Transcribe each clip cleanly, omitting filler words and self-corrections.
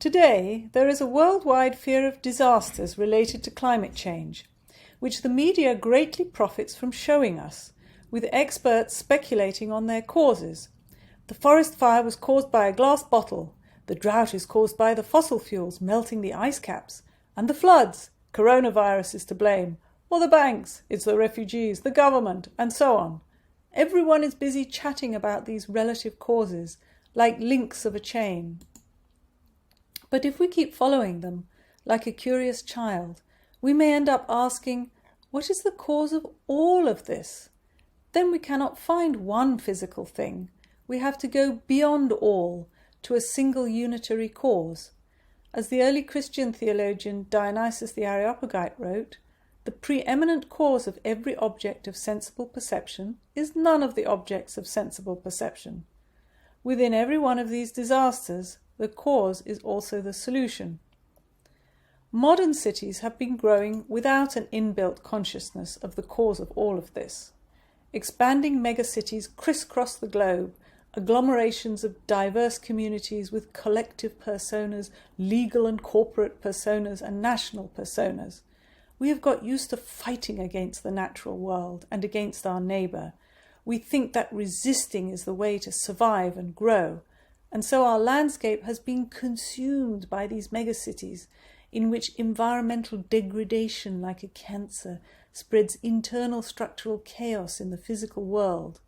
Today, there is a worldwide fear of disasters related to climate change, which the media greatly profits from showing us, with experts speculating on their causes. The forest fire was caused by a glass bottle, the drought is caused by the fossil fuels melting the ice caps, and the floods, coronavirus is to blame, or the banks, it's the refugees, the government, and so on. Everyone is busy chatting about these relative causes, like links of a chain. But if we keep following them, like a curious child, we may end up asking, what is the cause of all of this? Then we cannot find one physical thing. We have to go beyond all to a single unitary cause. As the early Christian theologian Dionysius the Areopagite wrote, the preeminent cause of every object of sensible perception is none of the objects of sensible perception. Within every one of these disasters, the cause is also the solution. Modern cities have been growing without an inbuilt consciousness of the cause of all of this. Expanding megacities crisscross the globe, agglomerations of diverse communities with collective personas, legal and corporate personas, and national personas. We have got used to fighting against the natural world and against our neighbour. We think that resisting is the way to survive and grow, and so our landscape has been consumed by these megacities, in which environmental degradation like a cancer spreads internal structural chaos in the physical world.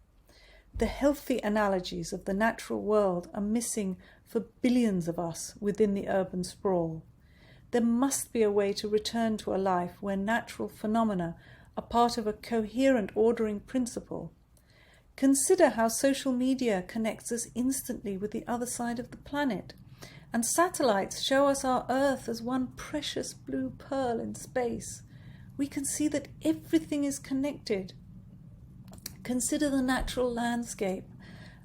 The healthy analogies of the natural world are missing for billions of us within the urban sprawl. There must be a way to return to a life where natural phenomena are part of a coherent ordering principle. Consider how social media connects us instantly with the other side of the planet, and satellites show us our Earth as one precious blue pearl in space. We can see that everything is connected. Consider the natural landscape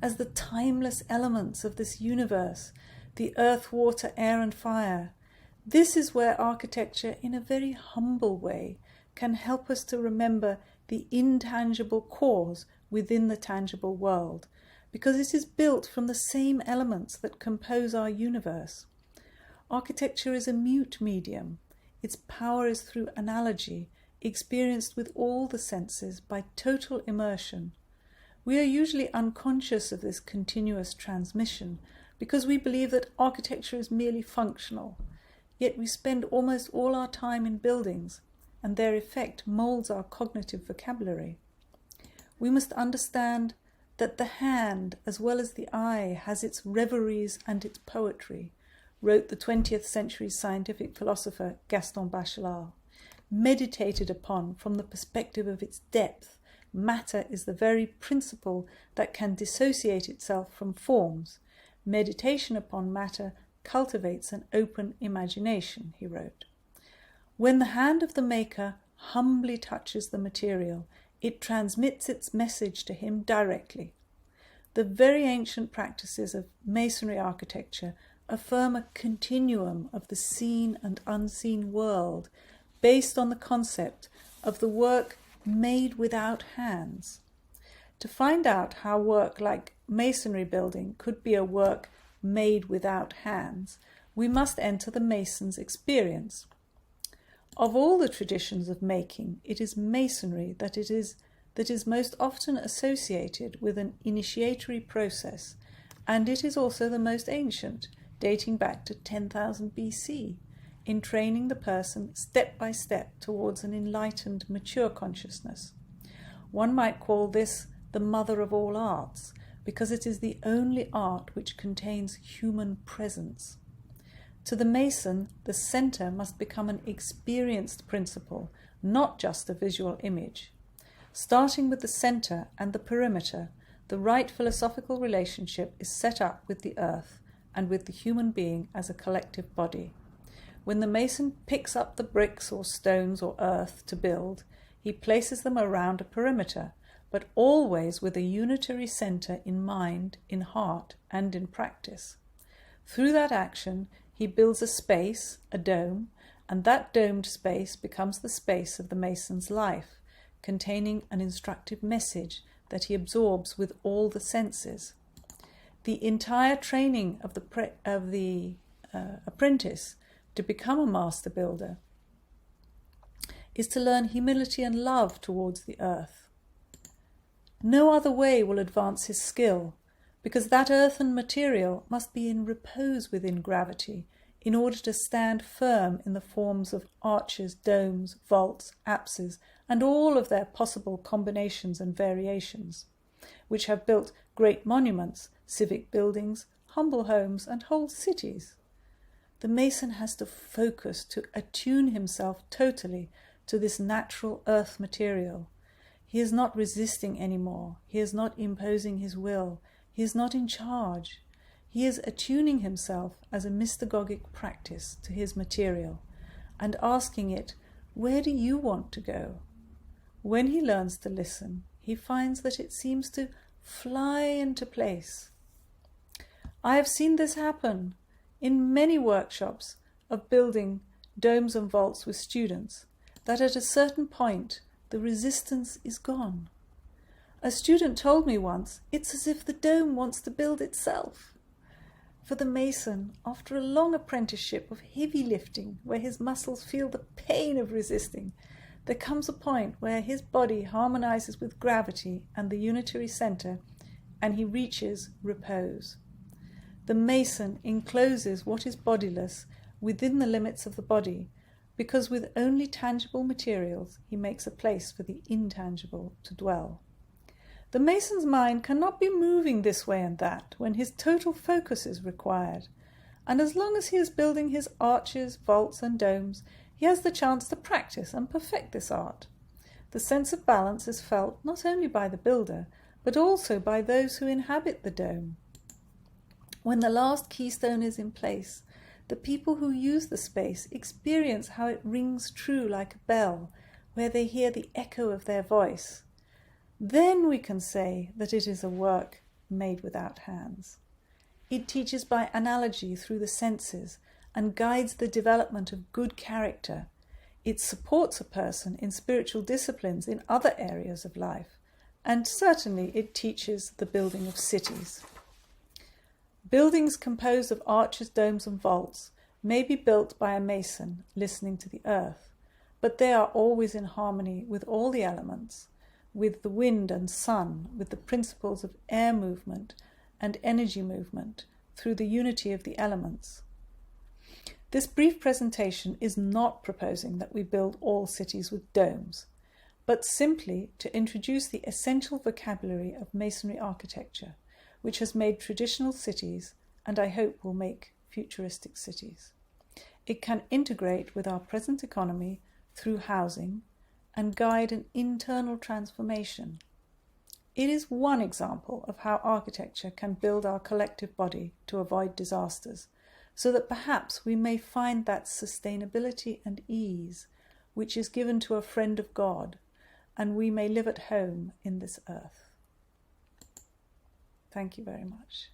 as the timeless elements of this universe, the earth, water, air and fire. This is where architecture, in a very humble way, can help us to remember the intangible cause within the tangible world, because it is built from the same elements that compose our universe. Architecture is a mute medium. Its power is through analogy, experienced with all the senses by total immersion. We are usually unconscious of this continuous transmission because we believe that architecture is merely functional, yet we spend almost all our time in buildings, and their effect moulds our cognitive vocabulary. We must understand that the hand, as well as the eye, has its reveries and its poetry, wrote the 20th century scientific philosopher Gaston Bachelard. Meditated upon from the perspective of its depth, matter is the very principle that can dissociate itself from forms. Meditation upon matter cultivates an open imagination, he wrote. When the hand of the maker humbly touches the material, it transmits its message to him directly. The very ancient practices of masonry architecture affirm a continuum of the seen and unseen world based on the concept of the work made without hands. To find out how work like masonry building could be a work made without hands, we must enter the mason's experience. Of all the traditions of making, it is masonry that is most often associated with an initiatory process, and it is also the most ancient, dating back to 10,000 BC, in training the person step by step towards an enlightened, mature consciousness. One might call this the mother of all arts, because it is the only art which contains human presence. To the mason, the centre must become an experienced principle, not just a visual image. Starting with the centre and the perimeter, the right philosophical relationship is set up with the earth and with the human being as a collective body. When the mason picks up the bricks or stones or earth to build, he places them around a perimeter, but always with a unitary centre in mind, in heart, and in practice. Through that action, he builds a space, a dome, and that domed space becomes the space of the mason's life, containing an instructive message that he absorbs with all the senses. The entire training of the apprentice to become a master builder is to learn humility and love towards the earth. No other way will advance his skill, because that earthen material must be in repose within gravity in order to stand firm in the forms of arches, domes, vaults, apses, and all of their possible combinations and variations, which have built great monuments, civic buildings, humble homes, and whole cities. The mason has to focus, to attune himself totally to this natural earth material. He is not resisting anymore. He is not imposing his will. He is not in charge. He is attuning himself as a mystagogic practice to his material and asking it, where do you want to go? When he learns to listen, he finds that it seems to fly into place. I have seen this happen in many workshops of building domes and vaults with students, that at a certain point the resistance is gone. A student told me once, it's as if the dome wants to build itself. For the mason, after a long apprenticeship of heavy lifting, where his muscles feel the pain of resisting, there comes a point where his body harmonizes with gravity and the unitary center, and he reaches repose. The mason encloses what is bodiless within the limits of the body, because with only tangible materials he makes a place for the intangible to dwell. The mason's mind cannot be moving this way and that when his total focus is required, and as long as he is building his arches, vaults, and domes, he has the chance to practice and perfect this art. The sense of balance is felt not only by the builder, but also by those who inhabit the dome. When the last keystone is in place, the people who use the space experience how it rings true like a bell, where they hear the echo of their voice. Then we can say that it is a work made without hands. It teaches by analogy through the senses and guides the development of good character. It supports a person in spiritual disciplines in other areas of life, and certainly it teaches the building of cities. Buildings composed of arches, domes, and vaults may be built by a mason listening to the earth, but they are always in harmony with all the elements, with the wind and sun, with the principles of air movement and energy movement through the unity of the elements. This brief presentation is not proposing that we build all cities with domes, but simply to introduce the essential vocabulary of masonry architecture, which has made traditional cities and I hope will make futuristic cities. It can integrate with our present economy through housing and guide an internal transformation. It is one example of how architecture can build our collective body to avoid disasters, so that perhaps we may find that sustainability and ease which is given to a friend of God, and we may live at home in this earth. Thank you very much.